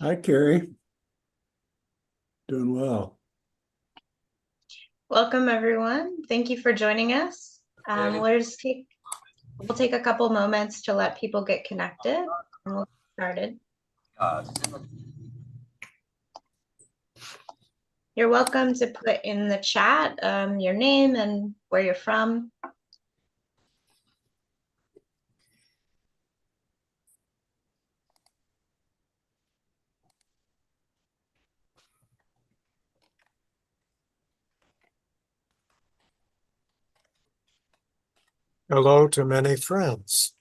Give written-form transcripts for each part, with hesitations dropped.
Hi, Carrie. Doing well. Welcome, everyone. Thank you for joining us. We'll take a couple moments to let people get connected, and we'll get started. You're welcome to put in the chat your name and where you're from. Hello to many friends.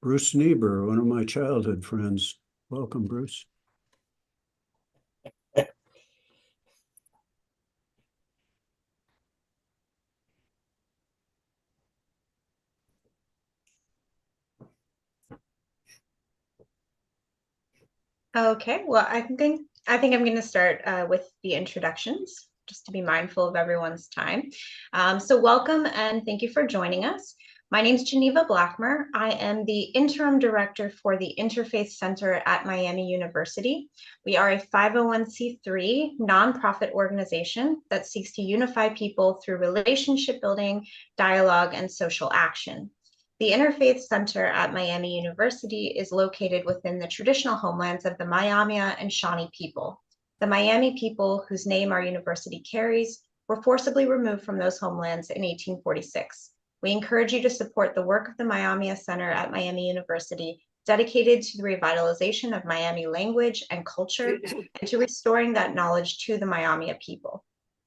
Bruce Niebuhr, one of my childhood friends. Welcome, Bruce. Okay, well, I think I'm going to start with the introductions, just to be mindful of everyone's time. So welcome and thank you for joining us. My name is Geneva Blackmer. I am the interim director for the Interfaith Center at Miami University. We are a 501c3 nonprofit organization that seeks to unify people through relationship building, dialogue, and social action. The Interfaith Center at Miami University is located within the traditional homelands of the Maiamia and Shawnee people. The Miami people, whose name our university carries, were forcibly removed from those homelands in 1846. We encourage you to support the work of the Maiamia Center at Miami University, dedicated to the revitalization of Miami language and culture and to restoring that knowledge to the Maiamia people.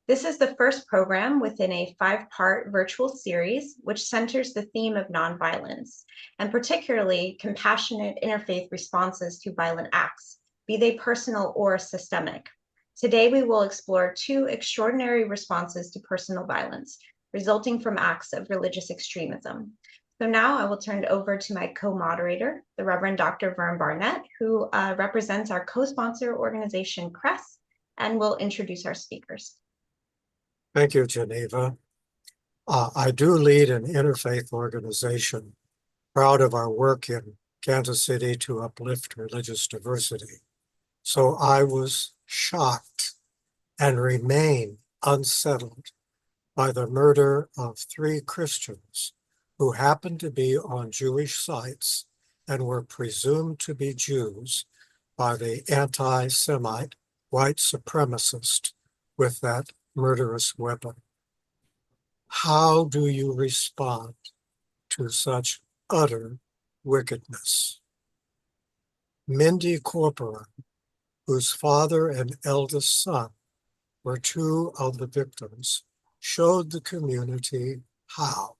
This is the first program within a 5-part virtual series, which centers the theme of nonviolence, and particularly compassionate interfaith responses to violent acts, be they personal or systemic. Today, we will explore 2 extraordinary responses to personal violence, resulting from acts of religious extremism. So now I will turn it over to my co-moderator, the Reverend Dr. Vern Barnett, who represents our co-sponsor organization, CRESS, and will introduce our speakers. Thank you, Geneva. I do lead an interfaith organization, proud of our work in Kansas City to uplift religious diversity. So I was shocked and remain unsettled by the murder of 3 Christians who happened to be on Jewish sites and were presumed to be Jews by the anti-Semite white supremacist with that murderous weapon. How do you respond to such utter wickedness? Mindy Corporon, whose father and eldest son were 2 of the victims, showed the community how.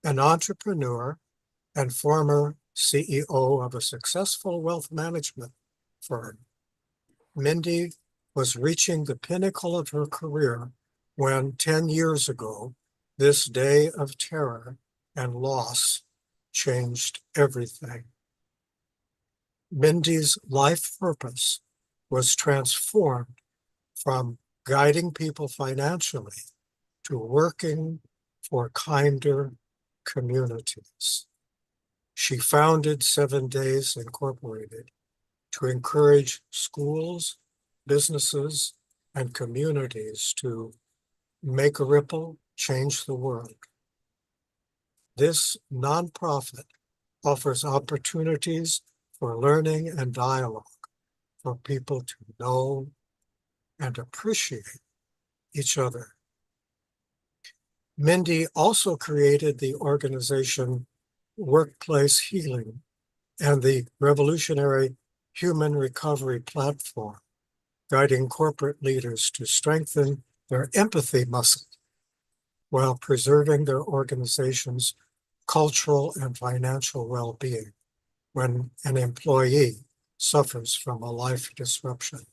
An entrepreneur and former CEO of a successful wealth management firm, Mindy was reaching the pinnacle of her career when 10 years ago, this day of terror and loss changed everything. Mindy's life purpose was transformed from guiding people financially to working for kinder communities. She founded 7 Days Incorporated to encourage schools, businesses, and communities to make a ripple, change the world. This nonprofit offers opportunities for learning and dialogue for people to know and appreciate each other. Mindy also created the organization Workplace Healing and the revolutionary Human Recovery Platform, guiding corporate leaders to strengthen their empathy muscle while preserving their organization's cultural and financial well-being when an employee suffers from a life disruption.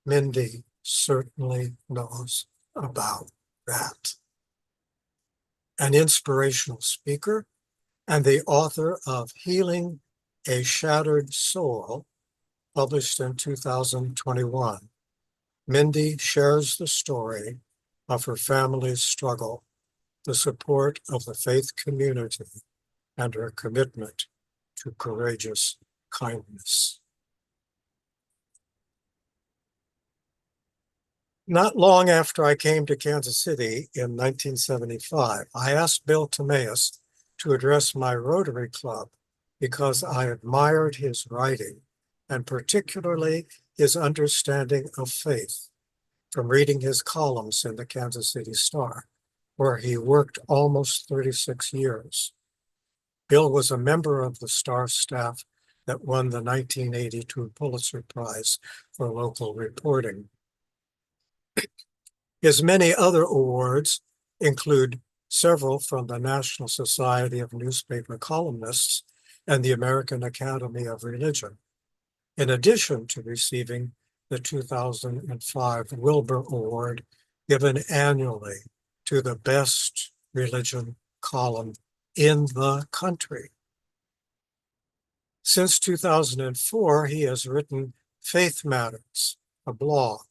Mindy certainly knows about that. An inspirational speaker and the author of Healing a Shattered Soul, published in 2021, Mindy shares the story of her family's struggle, the support of the faith community, and her commitment to courageous kindness. Not long after I came to Kansas City in 1975, I asked Bill Tammeus to address my Rotary Club because I admired his writing and particularly his understanding of faith from reading his columns in the Kansas City Star, where he worked almost 36 years. Bill was a member of the Star staff that won the 1982 Pulitzer Prize for local reporting. His many other awards include several from the National Society of Newspaper Columnists and the American Academy of Religion, in addition to receiving the 2005 Wilbur Award given annually to the best religion column in the country. Since 2004, he has written Faith Matters, a blog.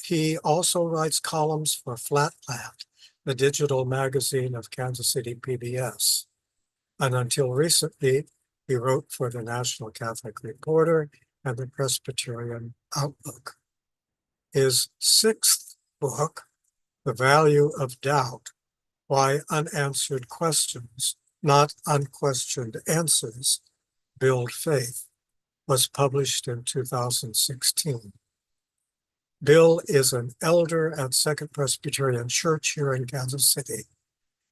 He also writes columns for Flatland, the digital magazine of Kansas City PBS. And until recently, he wrote for the National Catholic Reporter and the Presbyterian Outlook. His sixth book, The Value of Doubt, Why Unanswered Questions, Not Unquestioned Answers, Build Faith, was published in 2016. Bill is an elder at Second Presbyterian Church here in Kansas City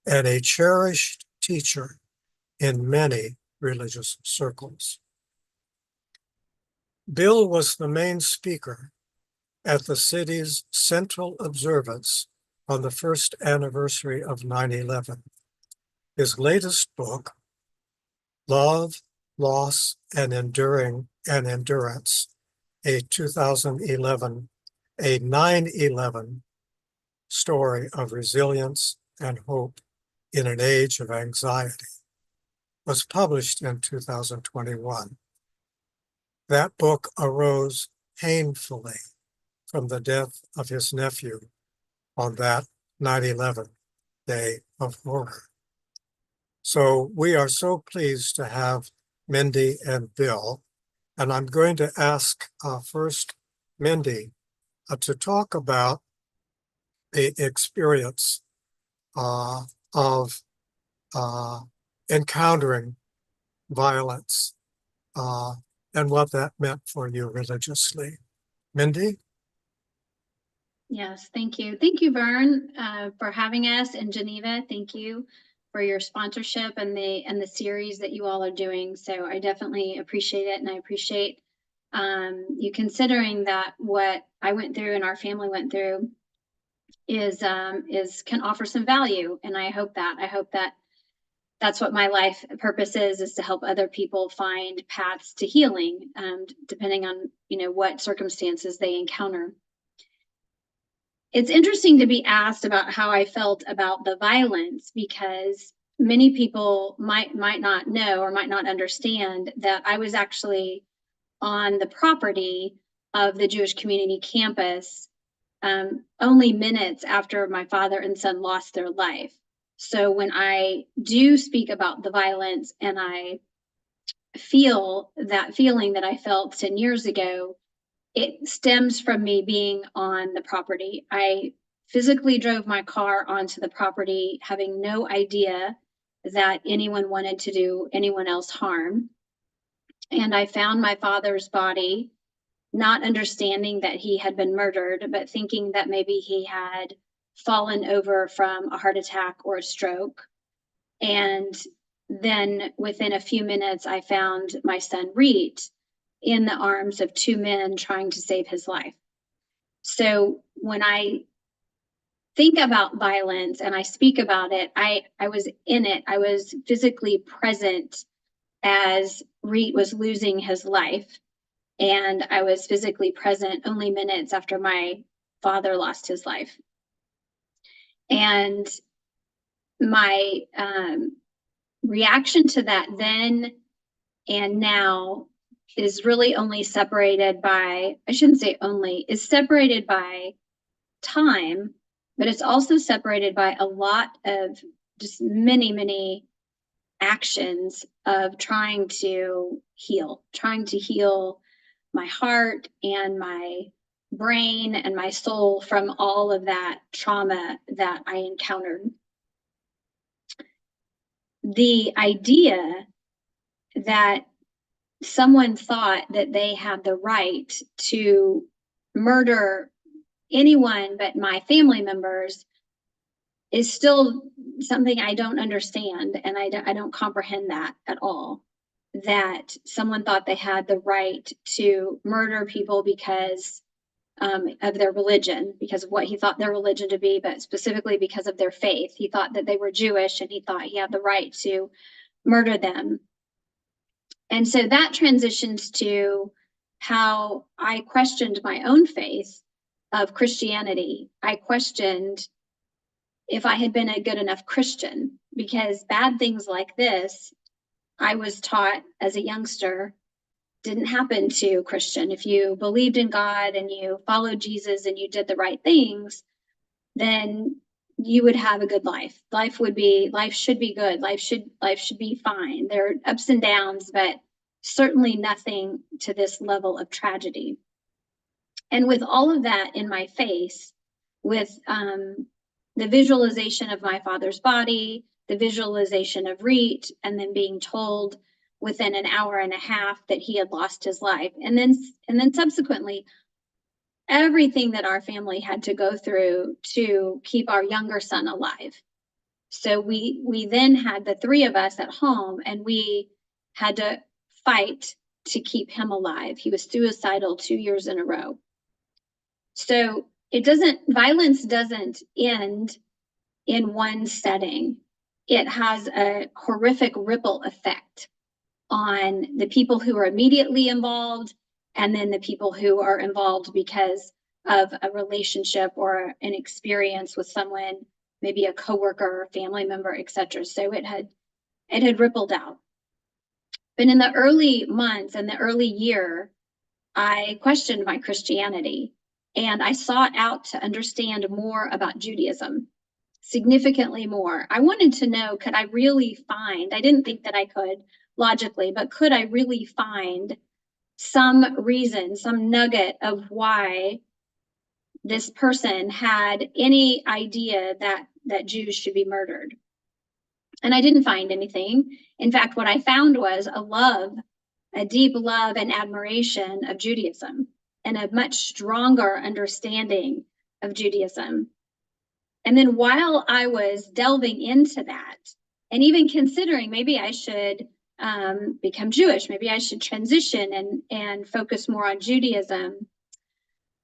and a cherished teacher in many religious circles. Bill was the main speaker at the city's central observance on the first anniversary of 9/11. His latest book, Love, Loss, and Endurance, a 9/11 story of resilience and hope in an age of anxiety, was published in 2021. That book arose painfully from the death of his nephew on that 9/11 day of horror. So we are so pleased to have Mindy and Bill, and I'm going to ask first Mindy to talk about the experience of encountering violence and what that meant for you religiously. Mindy? Yes, thank you. Thank you, Vern, for having us in Geneva. Thank you for your sponsorship and the series that you all are doing. So I definitely appreciate it, and I appreciate you considering that what I went through and our family went through is can offer some value. And I hope that that's what my life purpose is to help other people find paths to healing, depending on what circumstances they encounter. It's interesting to be asked about how I felt about the violence, because many people might not know or might not understand that I was actually on the property of the Jewish community campus only minutes after my father and son lost their life. So when I do speak about the violence and I feel that feeling that I felt 10 years ago, it stems from me being on the property. I physically drove my car onto the property, having no idea that anyone wanted to do anyone else harm. And I found my father's body, not understanding that he had been murdered, but thinking that maybe he had fallen over from a heart attack or a stroke. And then within a few minutes, I found my son Reed in the arms of two men trying to save his life. So when I think about violence and I speak about it, I was in it. I was physically present as Reed was losing his life. And I was physically present only minutes after my father lost his life. And my reaction to that then and now is really only separated by, I shouldn't say only, is separated by time, but it's also separated by a lot of just many actions of trying to heal my heart and my brain and my soul from all of that trauma that I encountered. The idea that someone thought that they had the right to murder anyone but my family members is still something I don't understand, and I don't comprehend that at all. That someone thought they had the right to murder people because of their religion, because of what he thought their religion to be, but specifically because of their faith. He thought that they were Jewish, and he thought he had the right to murder them. And so that transitions to how I questioned my own faith of Christianity. I questioned if I had been a good enough Christian, because bad things like this, I was taught as a youngster, didn't happen to Christian. If you believed in God and you followed Jesus and you did the right things, then you would have a good life. Life should be good. Life should be fine. There are ups and downs, but certainly nothing to this level of tragedy. And with all of that in my face, with the visualization of my father's body, the visualization of Reet, and then being told within an hour and a half that he had lost his life. And then subsequently, everything that our family had to go through to keep our younger son alive. So we then had the three of us at home, and we had to fight to keep him alive. He was suicidal 2 years in a row. So violence doesn't end in one setting. It has a horrific ripple effect on the people who are immediately involved, and then the people who are involved because of a relationship or an experience with someone, maybe a coworker, family member, etc. So it had rippled out. But in the early months and the early year, I questioned my Christianity, and I sought out to understand more about Judaism, significantly more. I wanted to know, could I really find, I didn't think that I could logically, but could I really find some reason, some nugget of why this person had any idea that Jews should be murdered? And I didn't find anything. In fact, what I found was a deep love and admiration of Judaism, and a much stronger understanding of Judaism. And then while I was delving into that, and even considering maybe I should become Jewish, maybe I should transition and focus more on Judaism,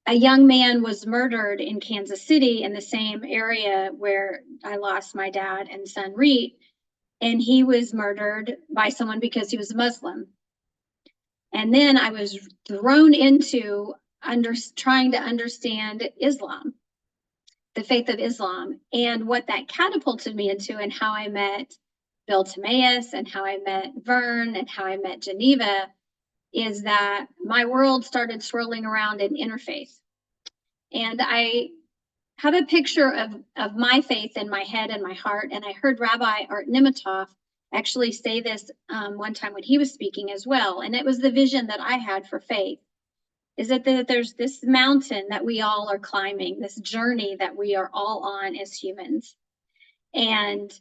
a young man was murdered in Kansas City, in the same area where I lost my dad and son Reet, and he was murdered by someone because he was a Muslim. And then I was thrown into trying to understand Islam, the faith of Islam, and what that catapulted me into, and how I met Bill Tammeus, and how I met Vern, and how I met Geneva, is that my world started swirling around in interfaith. And I have a picture of my faith in my head and my heart. And I heard Rabbi Art Nimitov actually say this one time when he was speaking as well. And it was the vision that I had for faith, is that there's this mountain that we all are climbing, this journey that we are all on as humans. And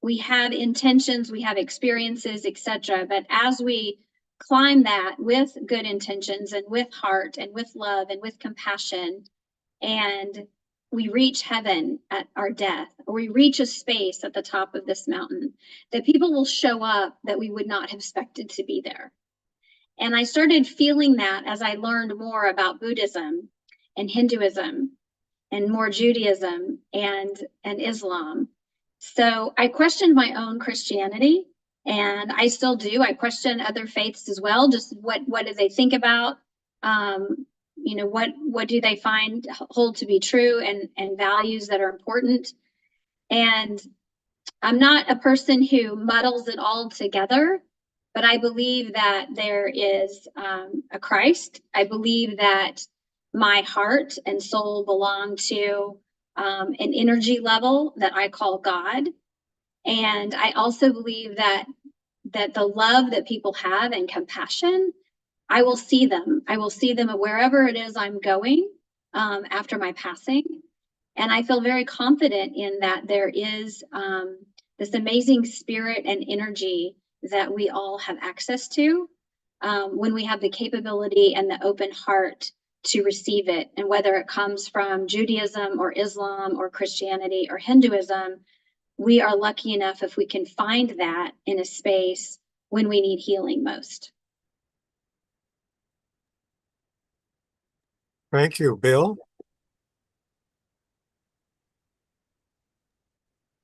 we have intentions, we have experiences, etc. But as we climb that with good intentions and with heart and with love and with compassion, and we reach heaven at our death, or we reach a space at the top of this mountain, that people will show up that we would not have expected to be there. And I started feeling that as I learned more about Buddhism and Hinduism and more Judaism and Islam. So I questioned my own Christianity, and I still do. I question other faiths as well. Just what do they think about what do they hold to be true and values that are important. And I'm not a person who muddles it all together, but I believe that there is a Christ. I believe that my heart and soul belong to an energy level that I call God. And I also believe that the love that people have and compassion, I will see them. I will see them wherever it is I'm going after my passing. And I feel very confident in that there is this amazing spirit and energy that we all have access to when we have the capability and the open heart to receive it. And whether it comes from Judaism or Islam or Christianity or Hinduism, we are lucky enough if we can find that in a space when we need healing most. Thank you, Bill.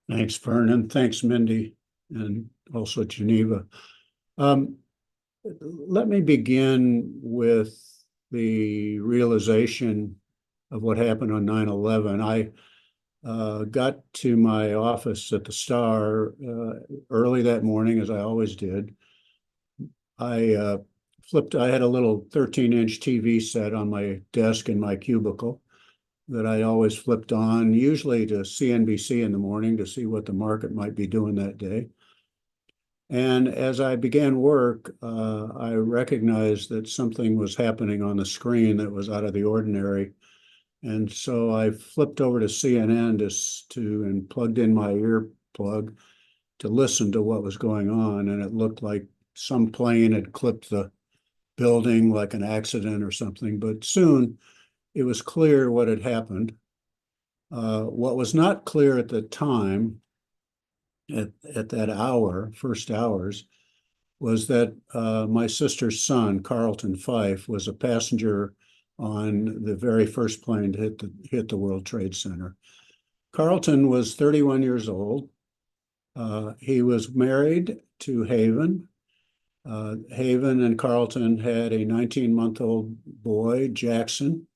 Thanks, Vernon. Thanks, Mindy, and also Geneva. Let me begin with the realization of what happened on 9/11. I got to my office at the Star early that morning, as I always did. I had a little 13-inch TV set on my desk in my cubicle that I always flipped on, usually to CNBC in the morning to see what the market might be doing that day. And as I began work, I recognized that something was happening on the screen that was out of the ordinary. And so I flipped over to CNN and plugged in my earplug to listen to what was going on. And it looked like some plane had clipped the building, like an accident or something. But soon it was clear what had happened. What was not clear at the time, at that first hours, was that my sister's son, Carlton Fife, was a passenger on the very first plane to hit the World Trade Center. Carlton was 31 years old. He was married to Haven. Haven and Carlton had a 19-month-old boy, Jackson.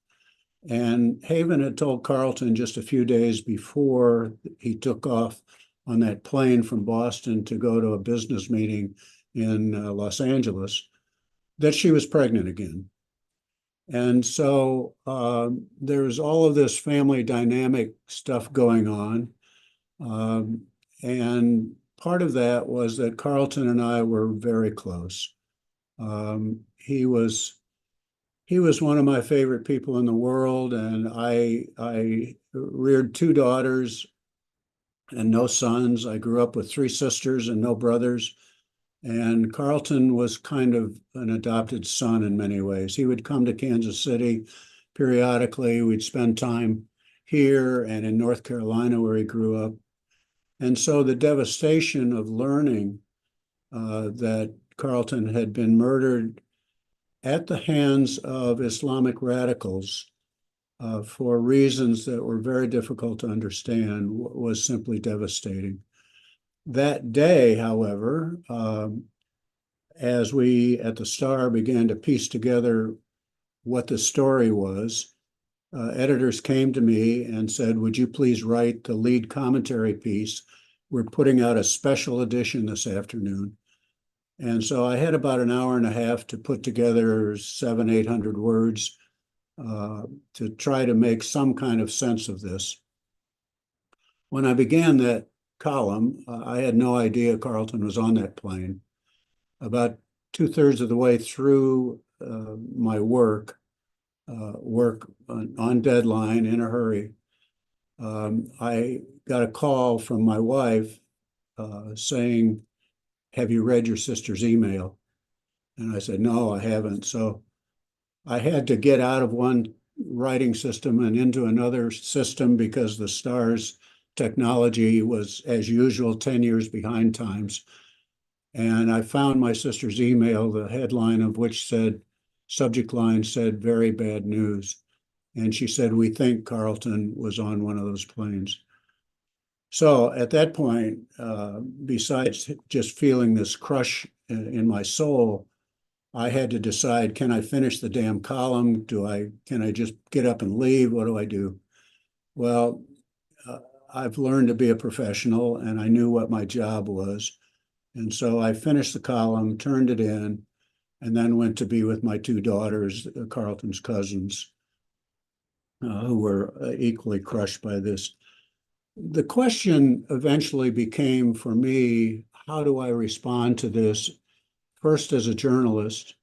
And Haven had told Carlton just a few days before he took off on that plane from Boston to go to a business meeting in Los Angeles that she was pregnant again. And so there's all of this family dynamic stuff going on. And part of that was that Carlton and I were very close. He was one of my favorite people in the world, and I reared 2 daughters and no sons. I grew up with 3 sisters and no brothers. And Carlton was kind of an adopted son in many ways. He would come to Kansas City periodically. We'd spend time here and in North Carolina, where he grew up. And so the devastation of learning that Carlton had been murdered at the hands of Islamic radicals for reasons that were very difficult to understand was simply devastating. That day, however, as we at the Star began to piece together what the story was, editors came to me and said, "Would you please write the lead commentary piece? We're putting out a special edition this afternoon." And so I had about an hour and a half to put together 700-800 words to try to make some kind of sense of this. When I began that column, I had no idea Carlton was on that plane. About 2/3 of the way through my work on deadline in a hurry, I got a call from my wife saying, "Have you read your sister's email?" And I said, "No, I haven't." So I had to get out of one writing system and into another system because the Star's technology was, as usual, 10 years behind times. And I found my sister's email, the headline of which subject line said, "Very bad news." And she said, "We think Carlton was on one of those planes." So at that point, besides just feeling this crush in my soul, I had to decide, can I finish the damn column? Can I just get up and leave? What do I do? Well, I've learned to be a professional, and I knew what my job was. And so I finished the column, turned it in, and then went to be with my two daughters, Carlton's cousins, who were equally crushed by this. The question eventually became for me, how do I respond to this, first as a journalist,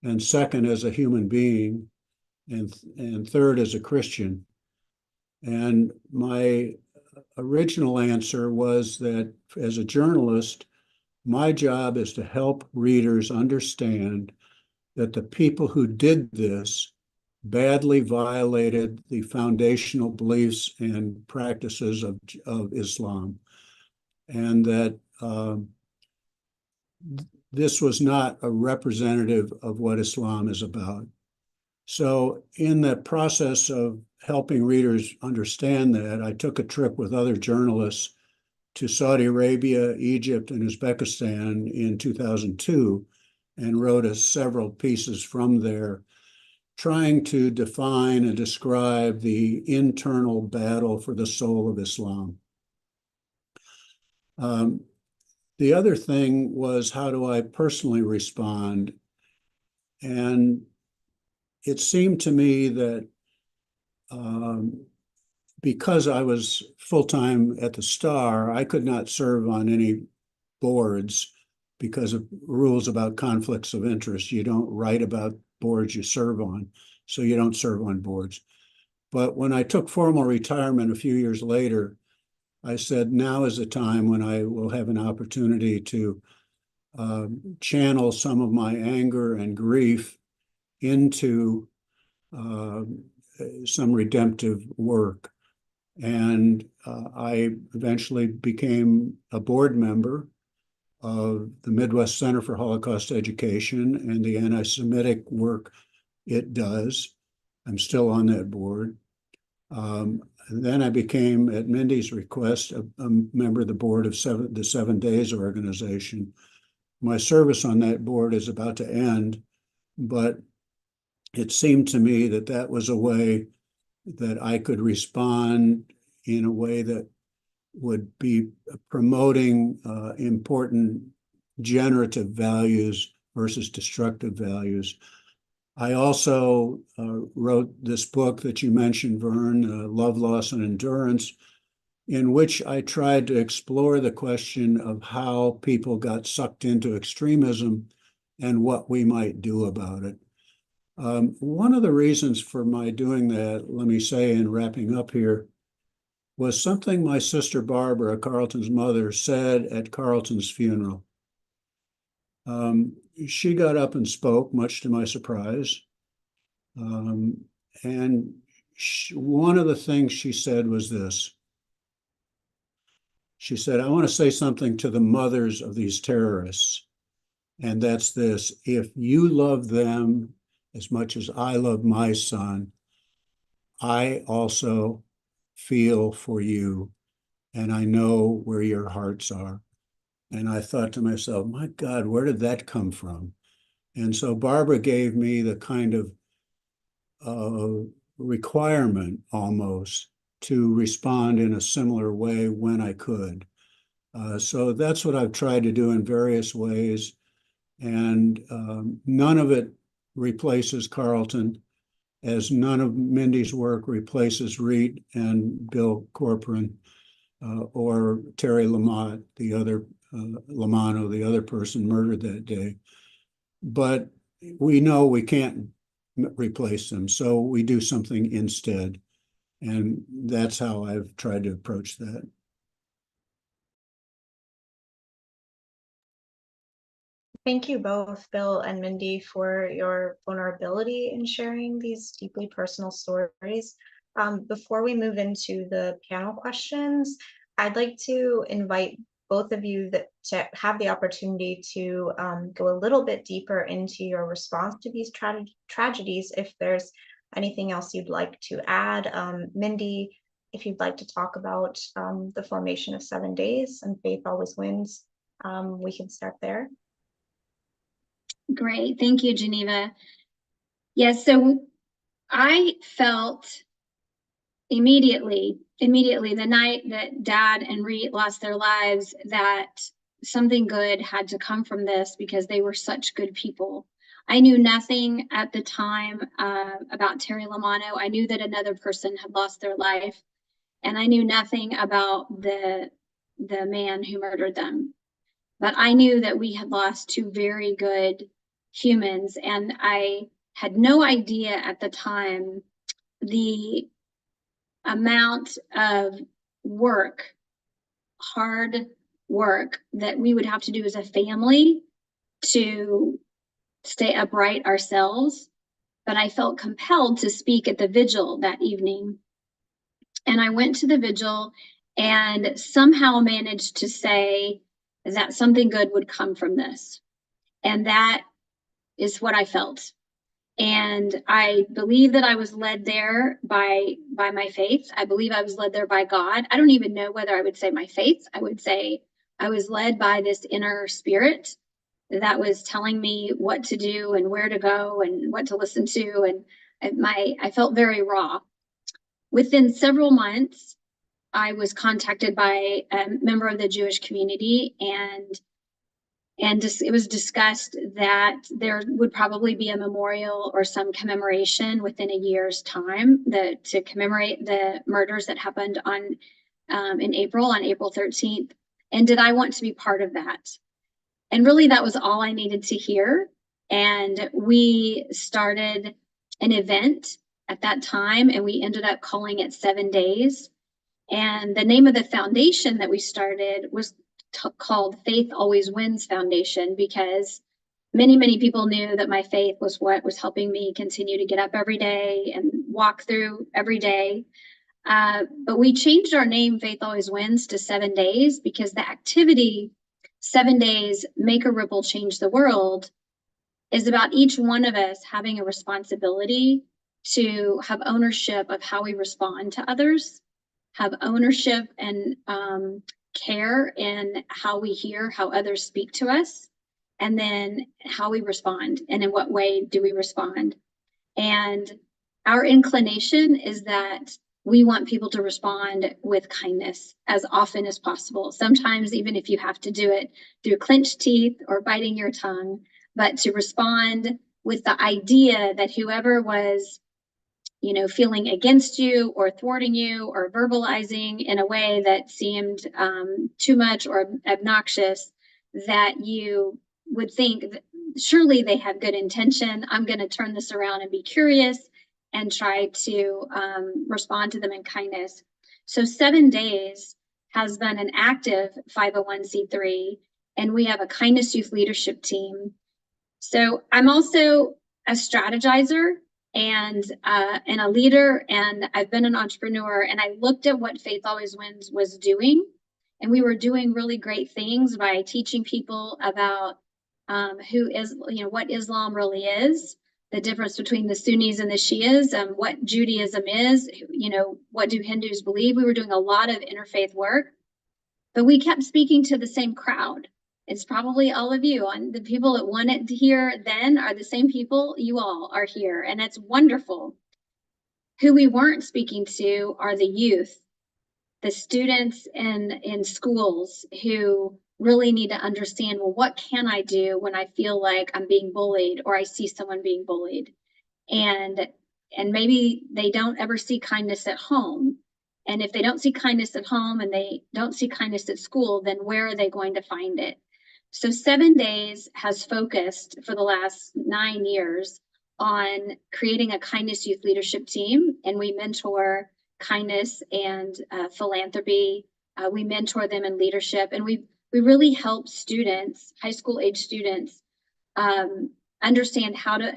and second as a human being, and third as a Christian? And my original answer was that as a journalist, my job is to help readers understand that the people who did this badly violated the foundational beliefs and practices of Islam, and that this was not a representative of what Islam is about. So in the process of helping readers understand that, I took a trip with other journalists to Saudi Arabia, Egypt, and Uzbekistan in 2002, and wrote several pieces from there, trying to define and describe the internal battle for the soul of Islam. The other thing was, how do I personally respond? And it seemed to me that because I was full-time at the Star, I could not serve on any boards because of rules about conflicts of interest. You don't write about boards you serve on, so you don't serve on boards. But when I took formal retirement a few years later, I said, now is the time when I will have an opportunity to channel some of my anger and grief into some redemptive work. And I eventually became a board member of the Midwest Center for Holocaust Education and the anti-Semitic work it does. I'm still on that board. Then I became, at Mindy's request, a member of the board of the 7 Days organization. My service on that board is about to end, but it seemed to me that that was a way that I could respond in a way that would be promoting important generative values versus destructive values. I also wrote this book that you mentioned, Vern, Love, Loss, and Endurance, in which I tried to explore the question of how people got sucked into extremism and what we might do about it. One of the reasons for my doing that, let me say in wrapping up here, was something my sister Barbara, Carlton's mother, said at Carlton's funeral. She got up and spoke, much to my surprise. And one of the things she said was this. She said, I want to say something to the mothers of these terrorists. And that's this: if you love them as much as I love my son, I also feel for you, and I know where your hearts are. And I thought to myself, my God, where did that come from? And so Barbara gave me the kind of requirement almost to respond in a similar way when I could. So that's what I've tried to do in various ways. And none of it replaces Carlton, as none of Mindy's work replaces Reed and Bill Corporon or Terry Lamont, the other Lamano, the other person murdered that day. But we know we can't replace them, so we do something instead. And that's how I've tried to approach that. Thank you both, Bill and Mindy, for your vulnerability in sharing these deeply personal stories. Before we move into the panel questions, I'd like to invite both of you to have the opportunity to go a little bit deeper into your response to these tragedies. If there's anything else you'd like to add, Mindy, if you'd like to talk about the formation of 7 Days and Faith Always Wins, we can start there. Great. Thank you, Geneva. Yes, so I felt immediately the night that Dad and Reet lost their lives that something good had to come from this because they were such good people. I knew nothing at the time about Terry Lamanno. I knew that another person had lost their life, and I knew nothing about the man who murdered them. But I knew that we had lost two very good humans, and I had no idea at the time the amount of work, hard work that we would have to do as a family to stay upright ourselves. But I felt compelled to speak at the vigil that evening. And I went to the vigil and somehow managed to say that something good would come from this. And that is what I felt. And I believe that I was led there by my faith. I believe I was led there by God. I don't even know whether I would say my faith. I would say I was led by this inner spirit that was telling me what to do and where to go and what to listen to. And I felt very raw. Within several months, I was contacted by a member of the Jewish community, and it was discussed that there would probably be a memorial or some commemoration within a year's time to commemorate the murders that happened on April 13th. And did I want to be part of that? And really, that was all I needed to hear. And we started an event at that time, and we ended up calling it 7 Days. And the name of the foundation that we started was called Faith Always Wins Foundation, because many people knew that my faith was what was helping me continue to get up every day and walk through every day. But we changed our name, Faith Always Wins, to 7 Days, because the activity 7 Days, Make a Ripple, Change the World, is about each one of us having a responsibility to have ownership of how we respond to others, have ownership and care in how we hear how others speak to us, and then how we respond and in what way do we respond. And our inclination is that we want people to respond with kindness as often as possible. Sometimes even if you have to do it through clenched teeth or biting your tongue, but to respond with the idea that whoever was feeling against you or thwarting you or verbalizing in a way that seemed too much or obnoxious, that you would think, surely they have good intention. I'm going to turn this around and be curious and try to respond to them in kindness. So 7 Days has been an active 501c3, and we have a kindness youth leadership team. So I'm also a strategizer and a leader, and I've been an entrepreneur, and I looked at what Faith Always Wins was doing, and we were doing really great things by teaching people about what Islam really is, the difference between the Sunnis and the Shias, what Judaism is, what do Hindus believe. We were doing a lot of interfaith work, but we kept speaking to the same crowd. It's probably all of you, and the people that wanted to hear then are the same people you all are here, and it's wonderful. Who we weren't speaking to are the youth, the students in schools who really need to understand, well, what can I do when I feel like I'm being bullied or I see someone being bullied? And maybe they don't ever see kindness at home. And if they don't see kindness at home and they don't see kindness at school, then where are they going to find it? So 7 Days has focused for the last 9 years on creating a kindness youth leadership team, and we mentor kindness and philanthropy. We mentor them in leadership, and we really help students, high school age students, understand how to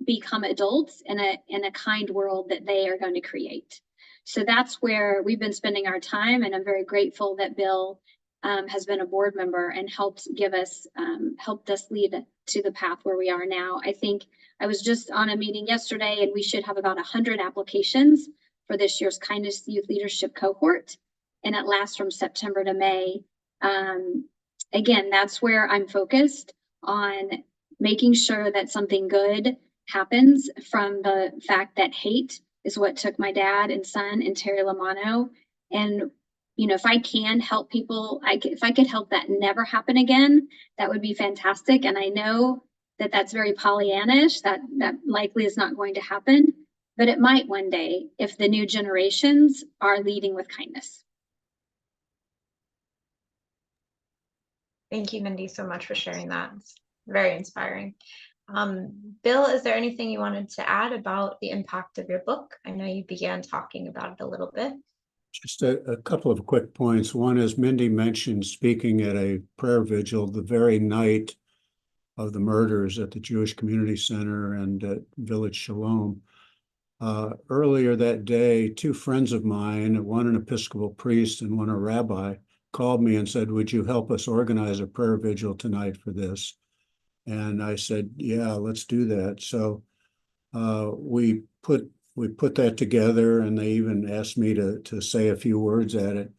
become adults in a kind world that they are going to create. So that's where we've been spending our time, and I'm very grateful that Bill has been a board member and helped us lead to the path where we are now. I think I was just on a meeting yesterday, and we should have about 100 applications for this year's Kindness Youth Leadership cohort, and it lasts from September to May. Again, that's where I'm focused on making sure that something good happens from the fact that hate is what took my dad and son and Terry Lamano. And, you know, if I can help people, if I could help that never happen again, that would be fantastic. And I know that that's very Pollyannish, that likely is not going to happen, but it might one day if the new generations are leading with kindness. Thank you, Mindy, so much for sharing that. It's very inspiring. Bill, is there anything you wanted to add about the impact of your book? I know you began talking about it a little bit. Just a couple of quick points. One is Mindy mentioned speaking at a prayer vigil the very night of the murders at the Jewish Community Center and at Village Shalom. Earlier that day, two friends of mine, one an Episcopal priest and one a rabbi, called me and said, "Would you help us organize a prayer vigil tonight for this?" And I said, "Yeah, let's do that." So we put that together, and they even asked me to say a few words at it.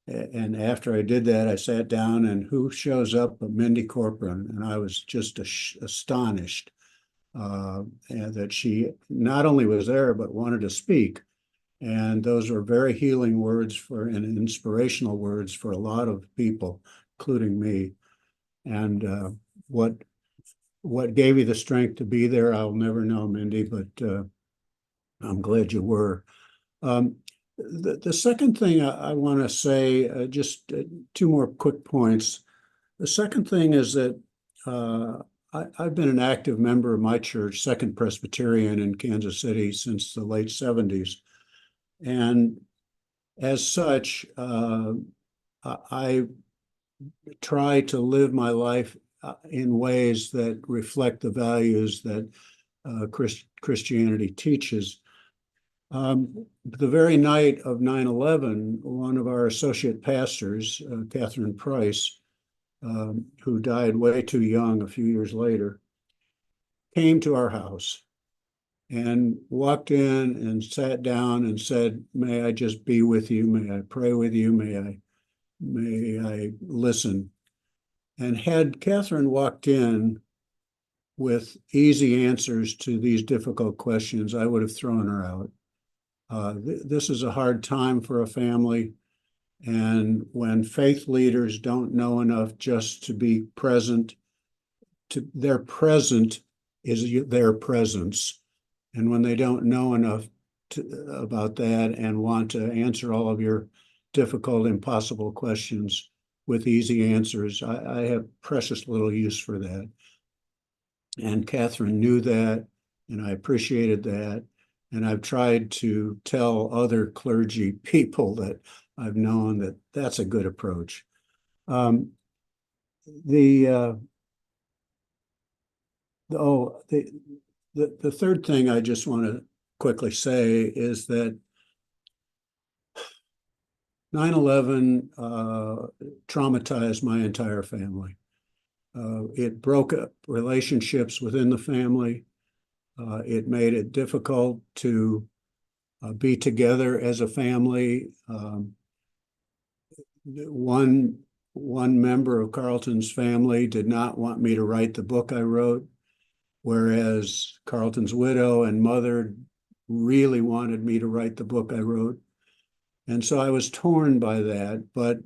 And after I did that, I sat down, and who shows up but Mindy Corporon, and I was just astonished and that she not only was there but wanted to speak. And those were very healing words and inspirational words for a lot of people, including me. And what gave you the strength to be there, I'll never know, Mindy, but I'm glad you were. The second thing I want to say, just two more quick points. The second thing is that I've been an active member of my church, Second Presbyterian in Kansas City, since the late 70s. And as such, I try to live my life in ways that reflect the values that Christianity teaches. The very night of 9/11, one of our associate pastors, Catherine Price, who died way too young a few years later, came to our house and walked in and sat down and said, "May I just be with you? May I pray with you? May I listen?" And had Catherine walked in with easy answers to these difficult questions, I would have thrown her out. This is a hard time for a family. And when faith leaders don't know enough just to be present, their present is their presence. And when they don't know enough about that and want to answer all of your difficult, impossible questions with easy answers, I have precious little use for that. And Catherine knew that, and I appreciated that. And I've tried to tell other clergy people that I've known that that's a good approach. The third thing I just want to quickly say is that 9/11 traumatized my entire family. It broke up relationships within the family. It made it difficult to be together as a family. One member of Carlton's family did not want me to write the book I wrote, whereas Carlton's widow and mother really wanted me to write the book I wrote. And so I was torn by that, but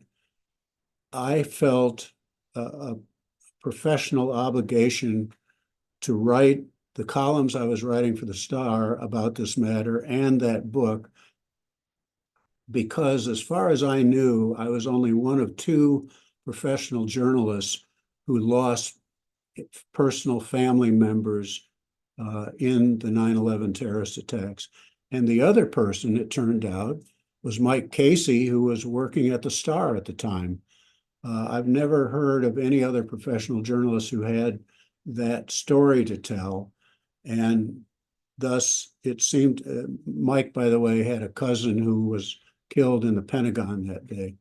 I felt a professional obligation to write the columns I was writing for the Star about this matter and that book, because as far as I knew, I was only one of two professional journalists who lost personal family members in the 9/11 terrorist attacks. And the other person, it turned out, was Mike Casey, who was working at the Star at the time. I've never heard of any other professional journalist who had that story to tell. And thus, it seemed, Mike, by the way, had a cousin who was killed in the Pentagon that day.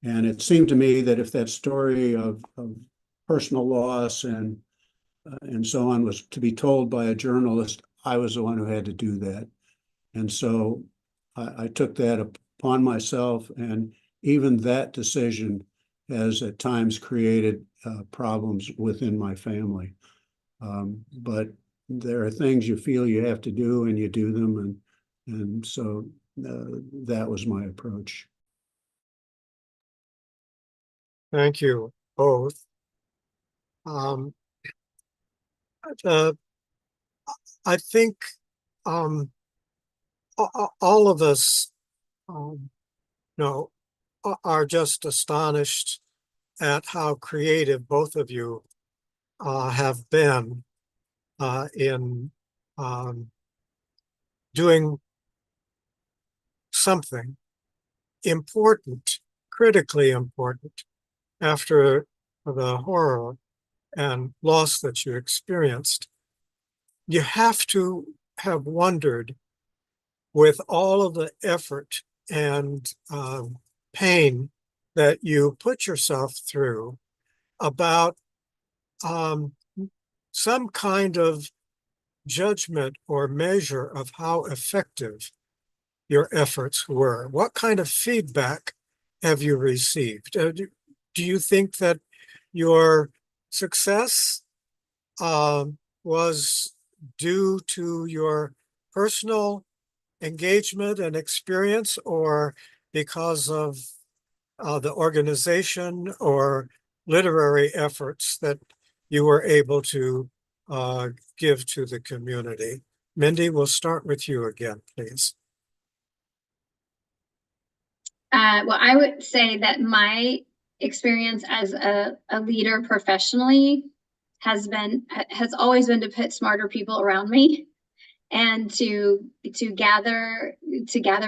And it seemed to me that if that story of personal loss and so on was to be told by a journalist, I was the one who had to do that. And so I took that upon myself, and even that decision has at times created problems within my family. But there are things you feel you have to do and you do them. And so that was my approach. Thank you both. Um, I think all of us are just astonished at how creative both of you have been in doing something important, critically important, after the horror and loss that you experienced. You have to have wondered, with all of the effort and pain that you put yourself through, about some kind of judgment or measure of how effective your efforts were. What kind of feedback have you received? Do you think that your success was due to your personal engagement and experience, or because of the organization or literary efforts that you were able to give to the community? Mindy, we'll start with you again, please. Well, I would say that my experience as a leader professionally has always been to put smarter people around me, and to gather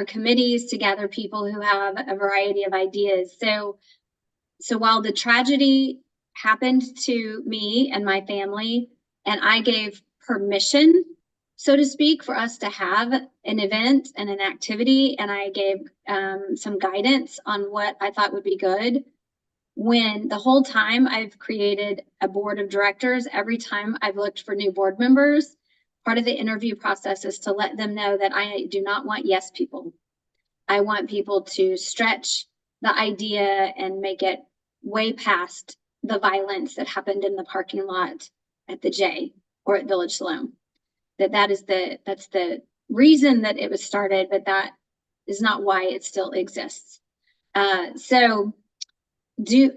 committees, to gather people who have a variety of ideas. So while the tragedy happened to me and my family, and I gave permission, so to speak, for us to have an event and an activity, and I gave some guidance on what I thought would be good, when the whole time I've created a board of directors, every time I've looked for new board members, part of the interview process is to let them know that I do not want yes people. I want people to stretch the idea and make it way past the violence that happened in the parking lot at the J or at Village Salome. That's the reason that it was started, but that is not why it still exists. So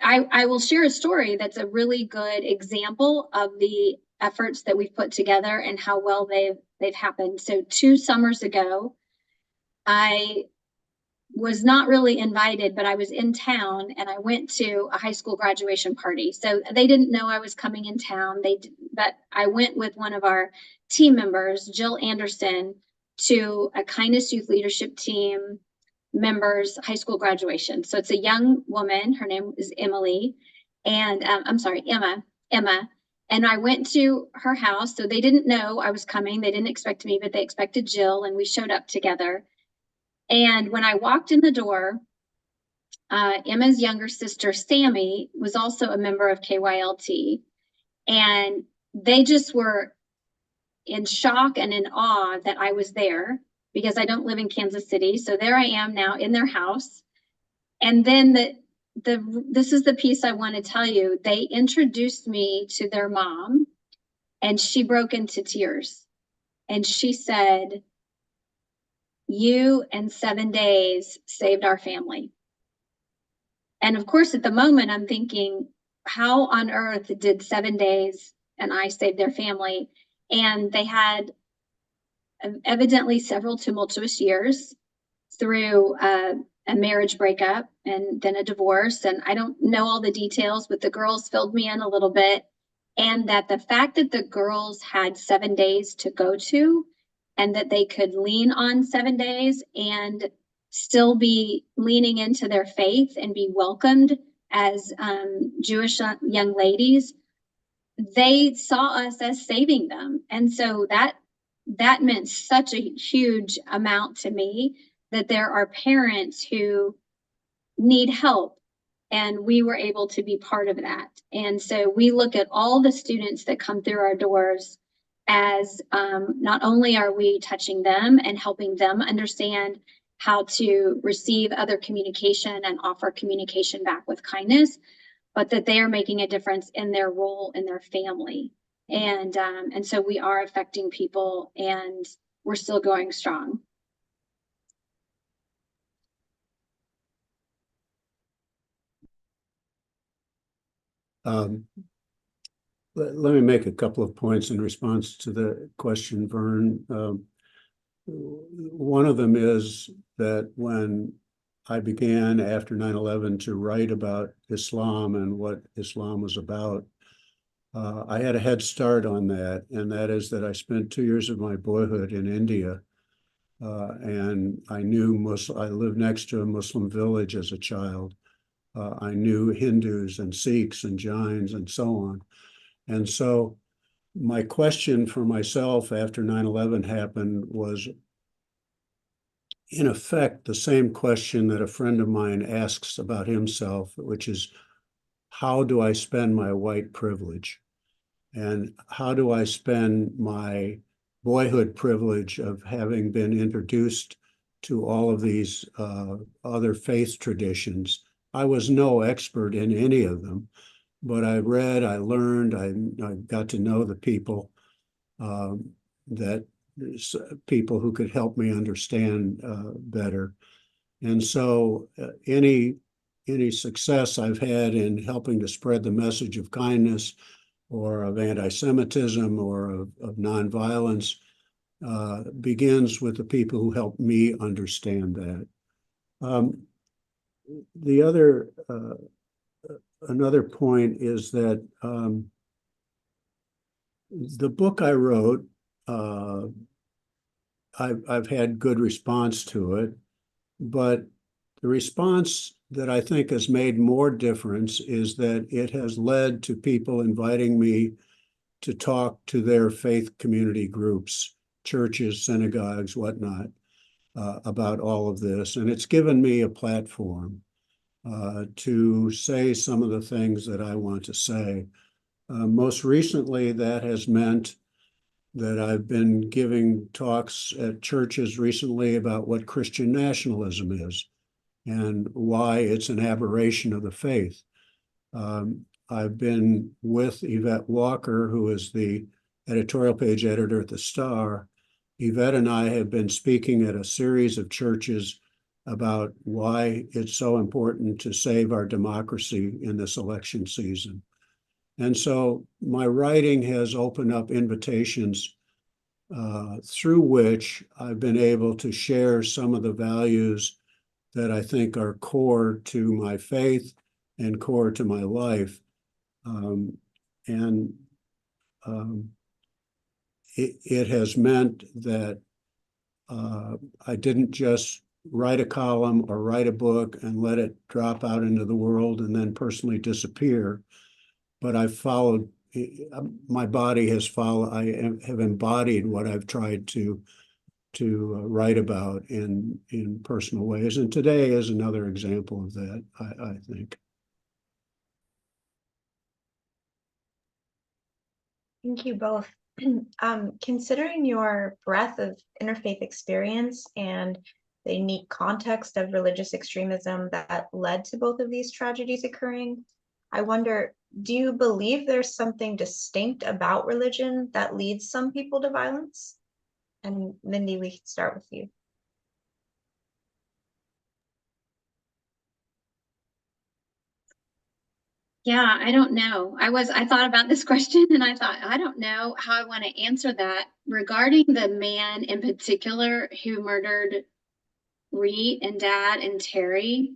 I will share a story that's a really good example of the efforts that we've put together and how well they've happened. So 2 summers ago, I was not really invited, but I was in town and I went to a high school graduation party. So they didn't know I was coming in town. But I went with one of our team members, Jill Anderson, to a Kindness Youth Leadership Team members high school graduation. So it's a young woman. Her name is Emily, and Emma. And I went to her house. So they didn't know I was coming. They didn't expect me, but they expected Jill, and we showed up together. And when I walked in the door, Emma's younger sister, Sammy, was also a member of KYLT. And they just were in shock and in awe that I was there, because I don't live in Kansas City. So there I am now in their house. And then this is the piece I want to tell you. They introduced me to their mom, and she broke into tears. And she said, "You and 7 days saved our family." And of course, at the moment, I'm thinking, how on earth did 7 days and I save their family? And they had evidently several tumultuous years through a marriage breakup and then a divorce. And I don't know all the details, but the girls filled me in a little bit. And that the fact that the girls had 7 days to go to, and that they could lean on 7 days and still be leaning into their faith and be welcomed as Jewish young ladies, they saw us as saving them. And so that meant such a huge amount to me, that there are parents who need help, and we were able to be part of that. And so we look at all the students that come through our doors as not only are we touching them and helping them understand how to receive other communication and offer communication back with kindness, but that they are making a difference in their role in their family. And so we are affecting people, and we're still going strong. Let me make a couple of points in response to the question, Vern. One of them is that when I began after 9/11 to write about Islam and what Islam was about, I had a head start on that, and that is that I spent 2 years of my boyhood in India, and I lived next to a Muslim village as a child. I knew Hindus and Sikhs and Jains and so on. And so my question for myself after 9/11 happened was, in effect, the same question that a friend of mine asks about himself, which is, how do I spend my white privilege? And how do I spend my boyhood privilege of having been introduced to all of these other faith traditions? I was no expert in any of them, but I read, I learned, I got to know the people people who could help me understand better. And so any success I've had in helping to spread the message of kindness or of anti-Semitism or of nonviolence begins with the people who help me understand that. Another point is that the book I wrote, I've had good response to it, but the response that I think has made more difference is that it has led to people inviting me to talk to their faith community groups, churches, synagogues, whatnot, about all of this. And it's given me a platform to say some of the things that I want to say. Most recently, that has meant that I've been giving talks at churches recently about what Christian nationalism is and why it's an aberration of the faith. I've been with Yvette Walker, who is the editorial page editor at the Star. Yvette and I have been speaking at a series of churches about why it's so important to save our democracy in this election season. And so my writing has opened up invitations through which I've been able to share some of the values that I think are core to my faith and core to my life. It has meant that I didn't just write a column or write a book and let it drop out into the world and then personally disappear, but I've followed, my body has followed, I have embodied what I've tried to write about in personal ways. And today is another example of that, I think. Thank you both. Considering your breadth of interfaith experience and the unique context of religious extremism that led to both of these tragedies occurring, I wonder, do you believe there's something distinct about religion that leads some people to violence? And Mindy, we can start with you. Yeah, I don't know. I thought about this question and I thought, I don't know how I want to answer that. Regarding the man in particular who murdered Reed and Dad and Terry,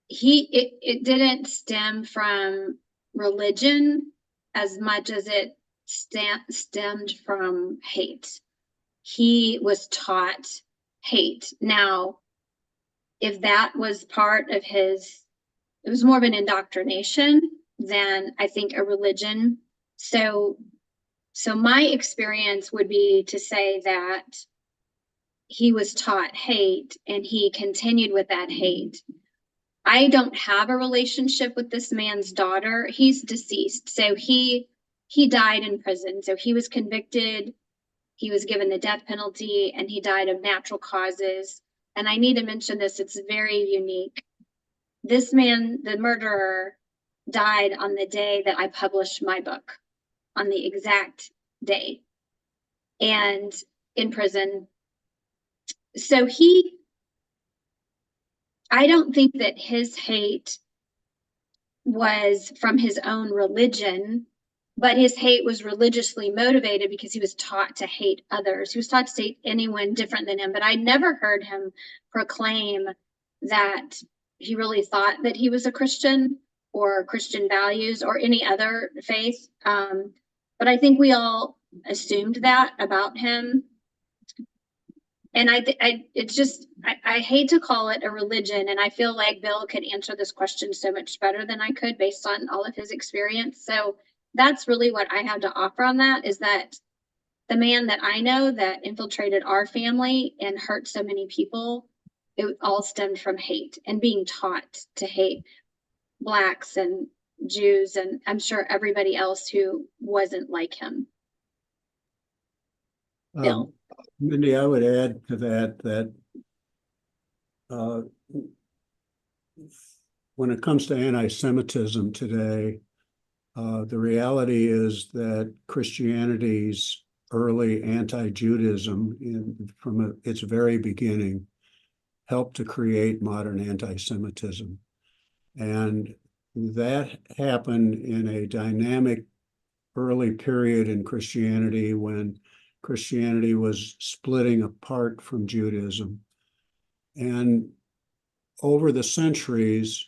it didn't stem from religion as much as it stemmed from hate. He was taught hate. Now, if that was part of his, it was more of an indoctrination than I think a religion. So my experience would be to say that he was taught hate and he continued with that hate. I don't have a relationship with this man's daughter. He's deceased. So he died in prison. So he was convicted. He was given the death penalty and he died of natural causes. And I need to mention this, it's very unique. This man, the murderer, died on the day that I published my book. on the exact day and in prison. So I don't think that his hate was from his own religion, but his hate was religiously motivated because he was taught to hate others. He was taught to hate anyone different than him, but I never heard him proclaim that he really thought that he was a Christian or Christian values or any other faith. But I think we all assumed that about him. And it's just, I hate to call it a religion. And I feel like Bill could answer this question so much better than I could based on all of his experience. So that's really what I have to offer on that, is that the man that I know that infiltrated our family and hurt so many people, it all stemmed from hate and being taught to hate Blacks and Jews, and I'm sure everybody else who wasn't like him. Bill. Mindy, I would add to that when it comes to anti-Semitism today, the reality is that Christianity's early anti-Judaism from its very beginning helped to create modern anti-Semitism. And that happened in a dynamic early period in Christianity when Christianity was splitting apart from Judaism. And over the centuries,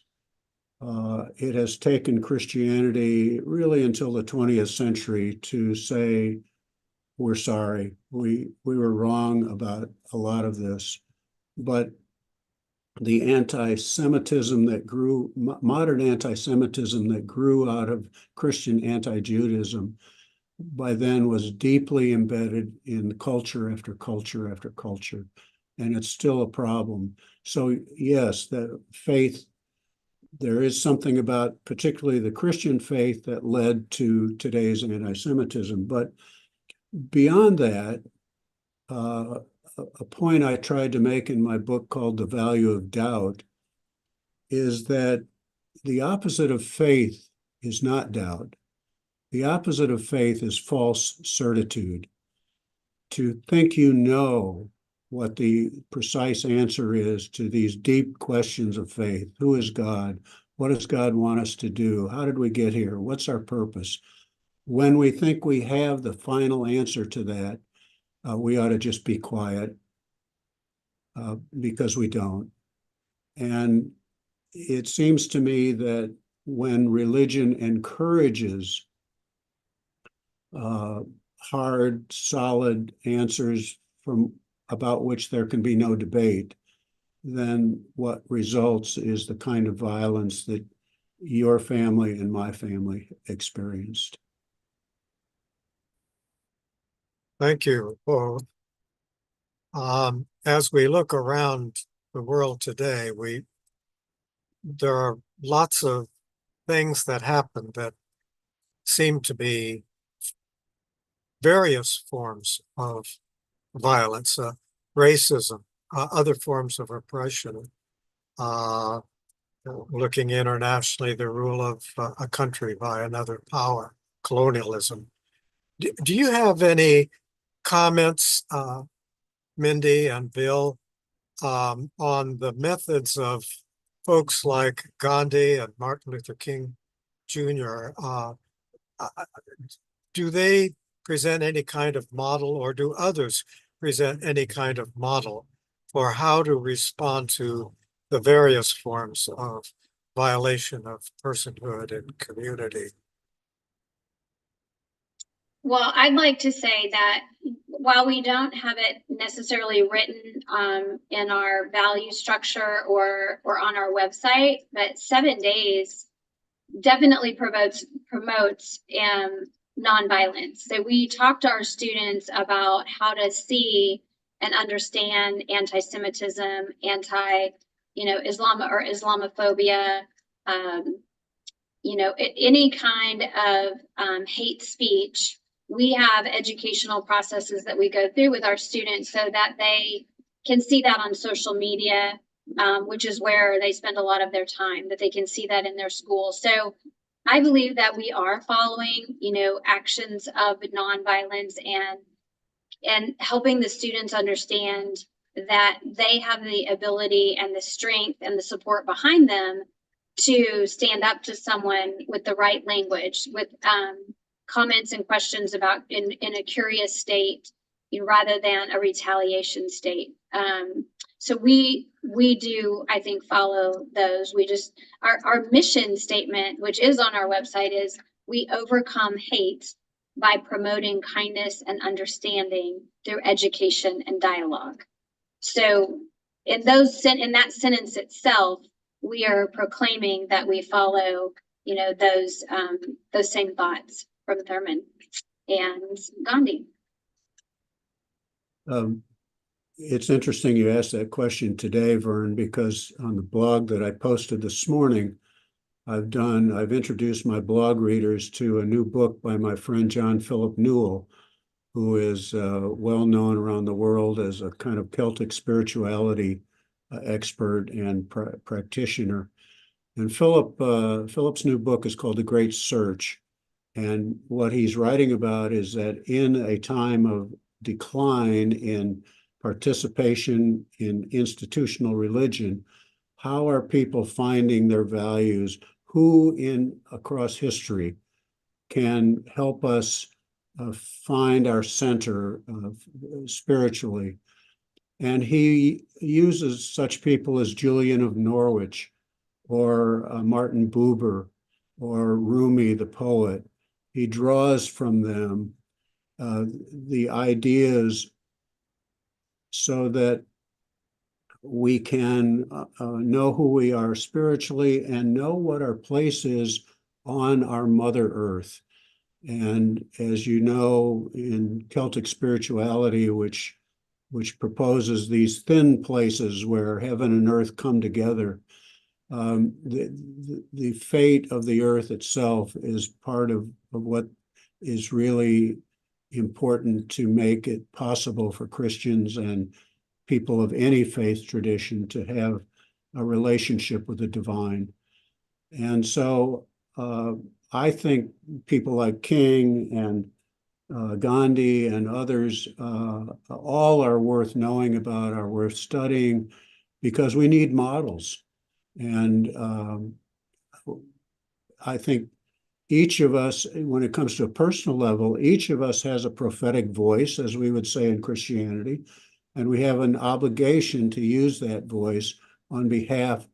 it has taken Christianity really until the 20th century to say, we're sorry, we were wrong about a lot of this. But the anti-Semitism that grew, modern anti-Semitism that grew out of Christian anti-Judaism, by then was deeply embedded in culture after culture after culture, and it's still a problem. So yes, the faith, there is something about particularly the Christian faith that led to today's anti-Semitism. But beyond that, a point I tried to make in my book called The Value of Doubt is that the opposite of faith is not doubt. The opposite of faith is false certitude. To think you know what the precise answer is to these deep questions of faith. Who is God? What does God want us to do? How did we get here? What's our purpose? When we think we have the final answer to that, we ought to just be quiet because we don't. And it seems to me that when religion encourages hard, solid answers about which there can be no debate, then what results is the kind of violence that your family and my family experienced. Thank you both. As we look around the world today, there are lots of things that happen that seem to be various forms of violence, racism, other forms of oppression, looking internationally, the rule of a country by another power, colonialism. Do you have any comments, Mindy and Bill, on the methods of folks like Gandhi and Martin Luther King Jr.? Do they present any kind of model, or do others present any kind of model for how to respond to the various forms of violation of personhood and community? Well, I'd like to say that while we don't have it necessarily written in our value structure or on our website, but 7 days definitely promotes nonviolence. So we talk to our students about how to see and understand anti-Semitism, Islam or Islamophobia, any kind of hate speech. We have educational processes that we go through with our students so that they can see that on social media, which is where they spend a lot of their time, that they can see that in their school. So I believe that we are following, actions of nonviolence and helping the students understand that they have the ability and the strength and the support behind them to stand up to someone with the right language, with comments and questions about in a curious state, rather than a retaliation state. So we do, I think, follow those. We just, our mission statement, which is on our website, is we overcome hate by promoting kindness and understanding through education and dialogue. So in that sentence itself, we are proclaiming that we follow, those same thoughts from Thurman and Gandhi. It's interesting you asked that question today, Vern, because on the blog that I posted this morning, I've introduced my blog readers to a new book by my friend John Philip Newell, who is well known around the world as a kind of Celtic spirituality expert and practitioner. And Philip's new book is called The Great Search. And what he's writing about is that in a time of decline in participation in institutional religion, how are people finding their values? Who across history can help us find our center spiritually? And he uses such people as Julian of Norwich, or Martin Buber, or Rumi the poet. He draws from them the ideas so that we can know who we are spiritually and know what our place is on our Mother Earth. And as you know, in Celtic spirituality, which proposes these thin places where heaven and earth come together, the fate of the earth itself is part of what is really important to make it possible for Christians and people of any faith tradition to have a relationship with the divine. And so I think people like King and Gandhi and others all are worth knowing about, are worth studying, because we need models. And I think each of us, when it comes to a personal level, each of us has a prophetic voice, as we would say in Christianity, and we have an obligation to use that voice on behalf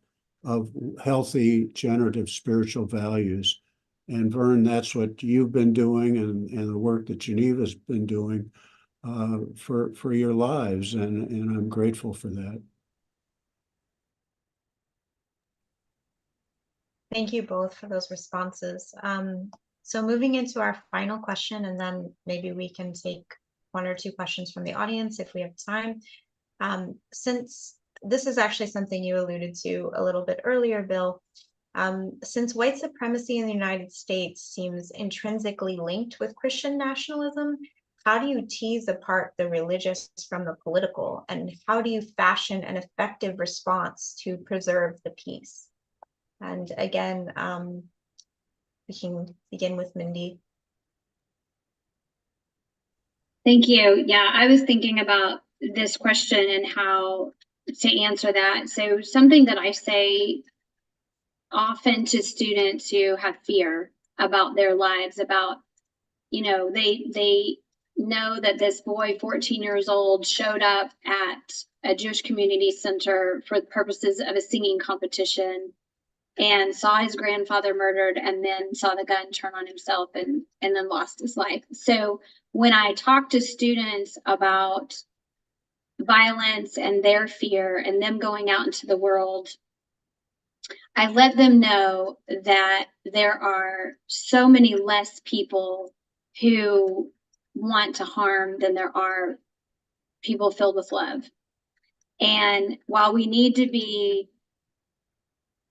of healthy, generative spiritual values. And Vern, that's what you've been doing, and the work that Geneva's been doing for your lives, and I'm grateful for that. Thank you both for those responses. So moving into our final question, and then maybe we can take one or two questions from the audience if we have time. Since this is actually something you alluded to a little bit earlier, Bill, since white supremacy in the United States seems intrinsically linked with Christian nationalism, how do you tease apart the religious from the political, and how do you fashion an effective response to preserve the peace? And again, we can begin with Mindy. Thank you. Yeah, I was thinking about this question and how to answer that. So something that I say often to students who have fear about their lives, about, they know that this boy, 14 years old, showed up at a Jewish community center for the purposes of a singing competition and saw his grandfather murdered, and then saw the gun turn on himself and then lost his life. So when I talk to students about violence and their fear and them going out into the world, I let them know that there are so many less people who want to harm than there are people filled with love. And while we need to be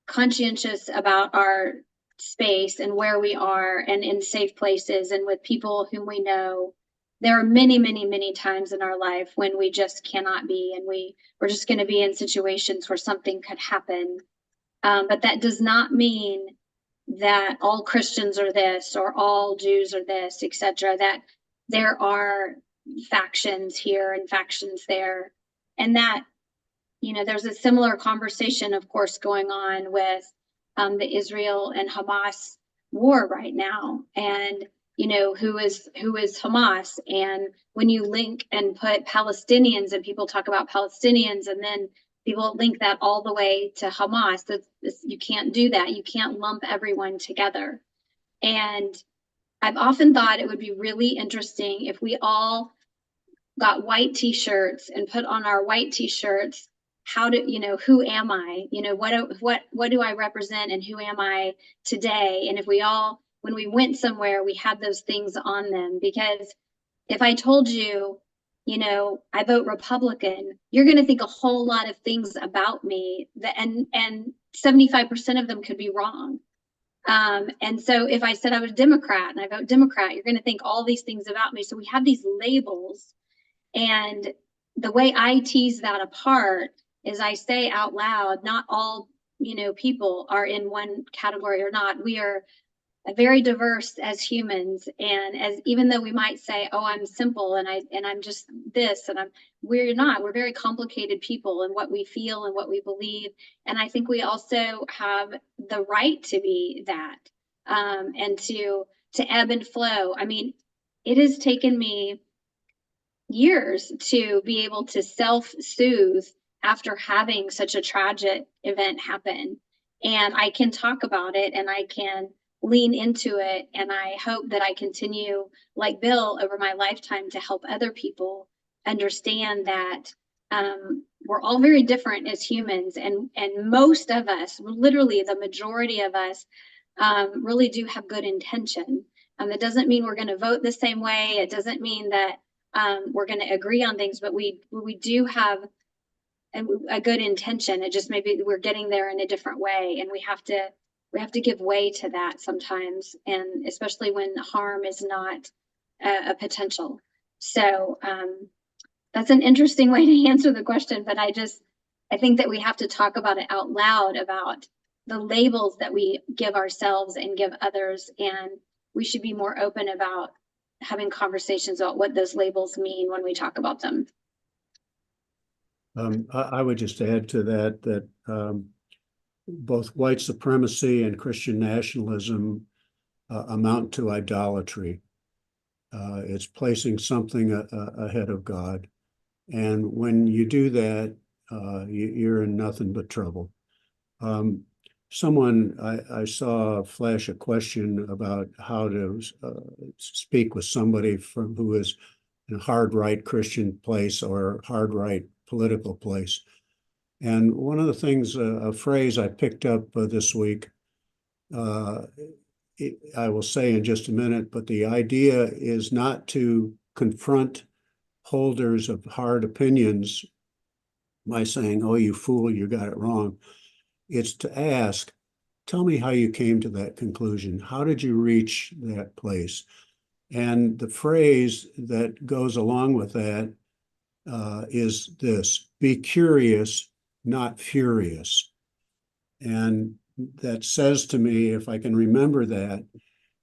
conscientious about our space and where we are and in safe places and with people whom we know, there are many, many, many times in our life when we just cannot be, and we're just going to be in situations where something could happen. But that does not mean that all Christians are this or all Jews are this, etc., that there are factions here and factions there, and that, you know, there's a similar conversation, of course, going on with the Israel and Hamas war right now, and you know, who is Hamas. And when you link and put Palestinians, and people talk about Palestinians, and then people link that all the way to Hamas, you can't do that. You can't lump everyone together. And I've often thought it would be really interesting if we all got white t-shirts and put on our white t-shirts, how do, you know, who am I? You know, what do I represent, and who am I today? And if we all, when we went somewhere, we had those things on them. Because if I told you, you know, I vote Republican, you're going to think a whole lot of things about me that, and 75% of them could be wrong. And so if I said I was Democrat and I vote Democrat, you're going to think all these things about me. So we have these labels. And the way I tease that apart is I say out loud, not all, you know, people are in one category or not. We are very diverse as humans, and as, even though we might say, oh, I'm simple and I'm just this, and we're not. We're very complicated people in what we feel and what we believe. And I think we also have the right to be that, and to ebb and flow. I mean, it has taken me years to be able to self-soothe after having such a tragic event happen. And I can talk about it and I can lean into it. And I hope that I continue, like Bill, over my lifetime to help other people understand that we're all very different as humans. And most of us, literally the majority of us, really do have good intention. It doesn't mean we're going to vote the same way. It doesn't mean that we're going to agree on things, but we do have a good intention. It just maybe we're getting there in a different way, and we have to give way to that sometimes, and especially when harm is not a potential. So that's an interesting way to answer the question, but I think that we have to talk about it out loud, about the labels that we give ourselves and give others, and we should be more open about having conversations about what those labels mean when we talk about them. I would just add to that both white supremacy and Christian nationalism amount to idolatry. It's placing something ahead of God. And when you do that, you're in nothing but trouble. Someone, I saw flash a question about how to speak with somebody who is in a hard right Christian place or hard right political place. And one of the things, a phrase I picked up this week, I will say in just a minute, but the idea is not to confront holders of hard opinions by saying, oh, you fool, you got it wrong. It's to ask, tell me how you came to that conclusion. How did you reach that place? And the phrase that goes along with that is this: be curious, not furious. And that says to me, if I can remember that,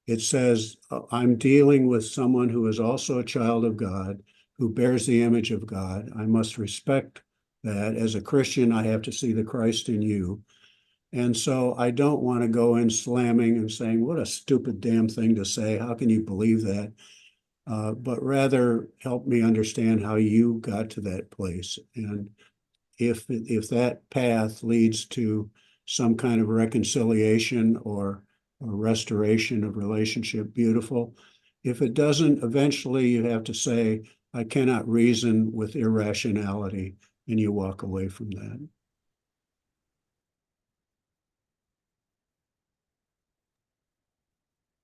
it says, I'm dealing with someone who is also a child of God, who bears the image of God. I must respect that. As a Christian, I have to see the Christ in you. And so I don't want to go in slamming and saying, what a stupid damn thing to say. How can you believe that? But rather help me understand how you got to that place. And if that path leads to some kind of reconciliation or restoration of relationship, beautiful. If it doesn't, eventually you have to say, I cannot reason with irrationality, and you walk away from that.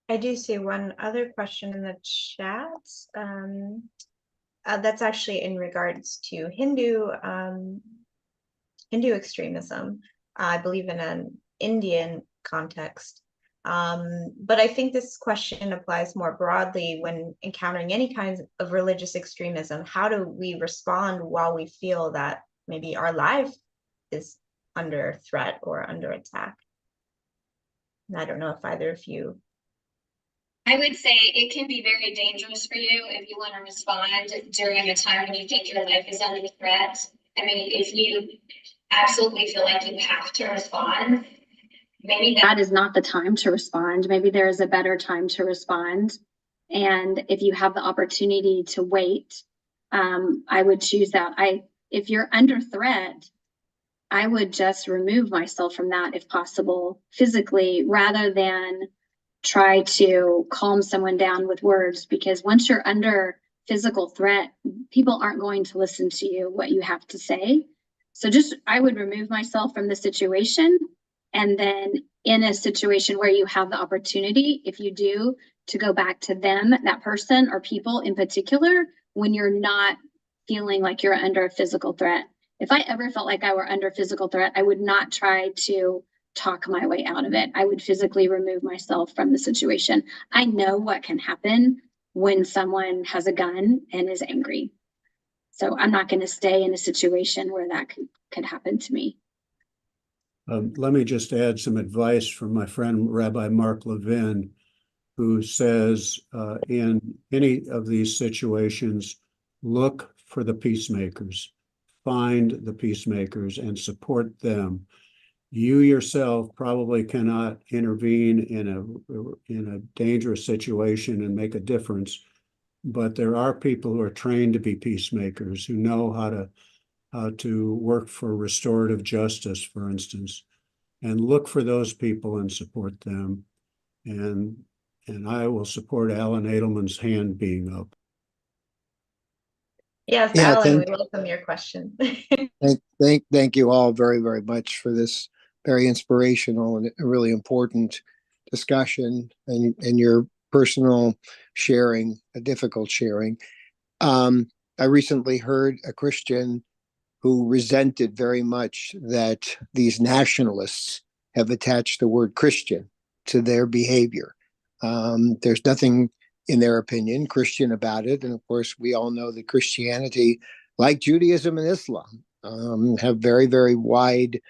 I do see one other question in the chat. That's actually in regards to Hindu extremism, I believe in an Indian context. But I think this question applies more broadly when encountering any kinds of religious extremism. How do we respond while we feel that maybe our life is under threat or under attack? I don't know if either of you. I would say it can be very dangerous for you if you want to respond during a time when you think your life is under threat. I mean, if you absolutely feel like you have to respond, maybe that is not the time to respond. Maybe there is a better time to respond. And if you have the opportunity to wait, I would choose that. If you're under threat, I would just remove myself from that if possible, physically, rather than try to calm someone down with words, because once you're under physical threat, people aren't going to listen to you, what you have to say. So I would remove myself from the situation. And then in a situation where you have the opportunity, if you do, to go back to them, that person or people in particular, when you're not feeling like you're under a physical threat. If I ever felt like I were under physical threat, I would not try to talk my way out of it. I would physically remove myself from the situation. I know what can happen when someone has a gun and is angry. So I'm not going to stay in a situation where that could happen to me. Let me just add some advice from my friend Rabbi Mark Levin, who says in any of these situations, look for the peacemakers, find the peacemakers and support them. You yourself probably cannot intervene in a dangerous situation and make a difference, but there are people who are trained to be peacemakers, who know how to work for restorative justice, for instance, and look for those people and support them. And I will support Alan Edelman's hand being up. Yes, Yeah, Alan, we welcome your question. thank you all very, very much for this very inspirational and really important discussion and your personal sharing, a difficult sharing. I recently heard a Christian who resented very much that these nationalists have attached the word Christian to their behavior. There's nothing, in their opinion, Christian about it. And of course, we all know that Christianity, like Judaism and Islam, have very, very wide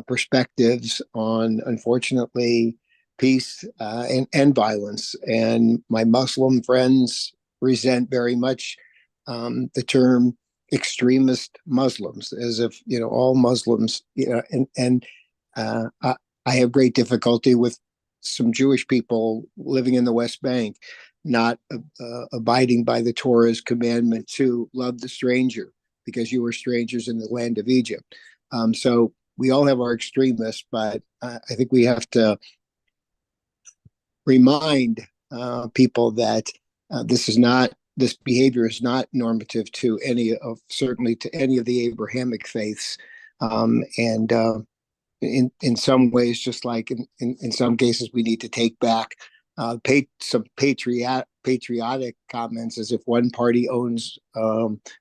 perspectives on, unfortunately, peace and violence. And my Muslim friends resent very much the term extremist Muslims, as if, all Muslims, I have great difficulty with some Jewish people living in the West Bank not abiding by the Torah's commandment to love the stranger because you were strangers in the land of Egypt. So we all have our extremists, but I think we have to remind people that this behavior is not normative to certainly to any of the Abrahamic faiths. And in some ways, just like in some cases, we need to take back some patriotic comments as if one party owns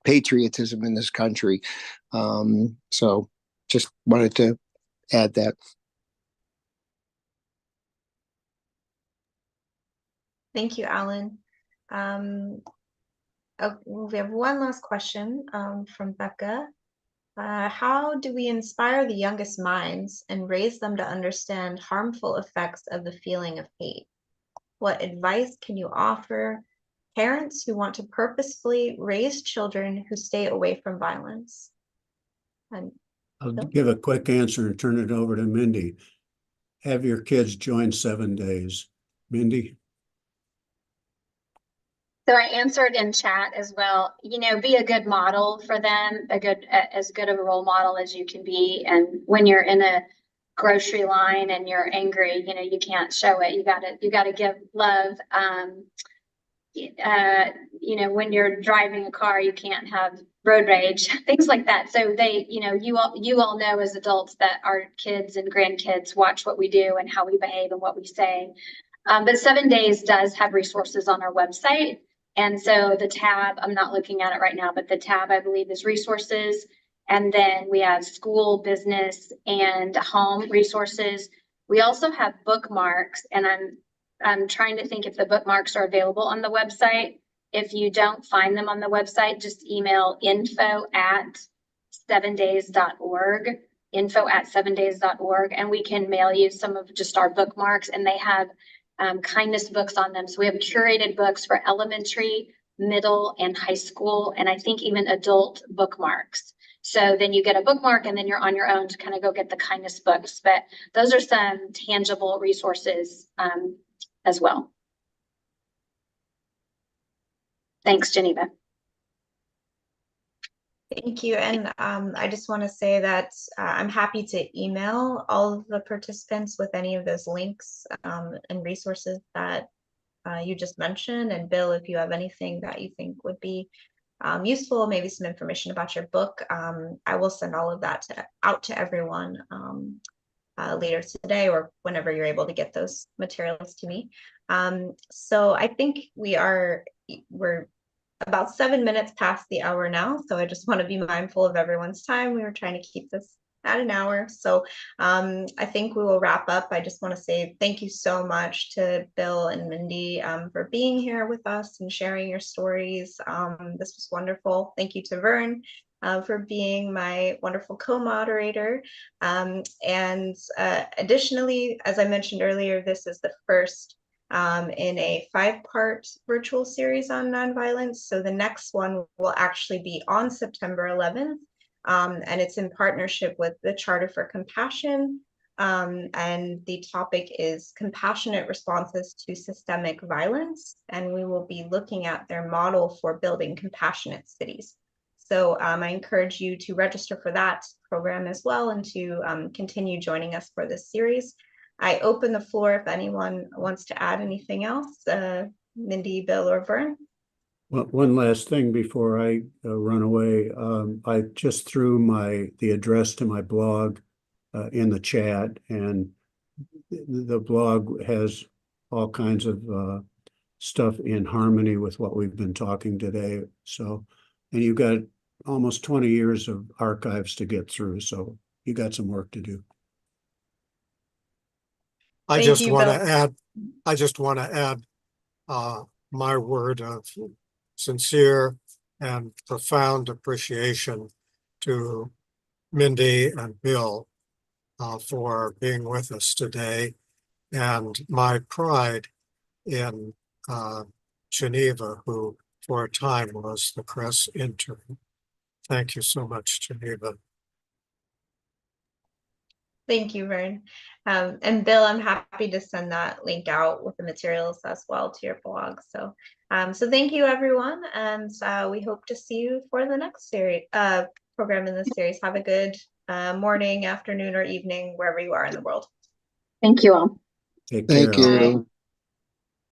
patriotism in this country. So just wanted to add that. Thank you, Alan. We have one last question from Becca. How do we inspire the youngest minds and raise them to understand harmful effects of the feeling of hate? What advice can you offer parents who want to purposefully raise children who stay away from violence? And I'll give a quick answer and turn it over to Mindy. Have your kids join 7 days. Mindy? So I answered in chat as well, be a good model for them, as good of a role model as you can be. And when you're in a grocery line and you're angry, you can't show it. You gotta give love. When you're driving a car, you can't have road rage, things like that. So you all know as adults that our kids and grandkids watch what we do and how we behave and what we say. But 7 Days does have resources on our website. And so the tab, I'm not looking at it right now, but the tab, I believe, is resources. And then we have school, business, and home resources. We also have bookmarks, and I'm trying to think if the bookmarks are available on the website. If you don't find them on the website, just email info@7days.org info@7days.org, and we can mail you some of just our bookmarks, and they have kindness books on them. So we have curated books for elementary, middle, and high school, and I think even adult bookmarks. So then you get a bookmark and then you're on your own to kind of go get the kindness books. But those are some tangible resources as well. Thanks, Geneva. Thank you. And I just want to say that I'm happy to email all of the participants with any of those links and resources that you just mentioned. And Bill, if you have anything that you think would be useful, maybe some information about your book, I will send all of that out to everyone later today or whenever you're able to get those materials to me. So I think we're about 7 minutes past the hour now, so I just want to be mindful of everyone's time. We were trying to keep this at an hour, so I think we will wrap up. I just want to say thank you so much to Bill and Mindy for being here with us and sharing your stories. This was wonderful. Thank you to Vern for being my wonderful co-moderator. And additionally, as I mentioned earlier, this is the first in a 5-part virtual series on nonviolence. So the next one will actually be on September 11th. And it's in partnership with the Charter for Compassion. And the topic is compassionate responses to systemic violence. And we will be looking at their model for building compassionate cities. So I encourage you to register for that program as well and to continue joining us for this series. I open the floor if anyone wants to add anything else, Mindy, Bill, or Vern. Well, one last thing before I run away. I just threw the address to my blog in the chat, and the blog has all kinds of stuff in harmony with what we've been talking today. So, and you've got almost 20 years of archives to get through, so you got some work to do. I just want to add my word of sincere and profound appreciation to Mindy and Bill for being with us today, and my pride in Geneva, who for a time was the press intern. Thank you so much, Geneva. Thank you, Vern. And Bill, I'm happy to send that link out with the materials as well to your blog. So, so thank you, everyone. And we hope to see you for the next series, program in this series. Have a good morning, afternoon, or evening, wherever you are in the world. Thank you all. Take care. Thank you.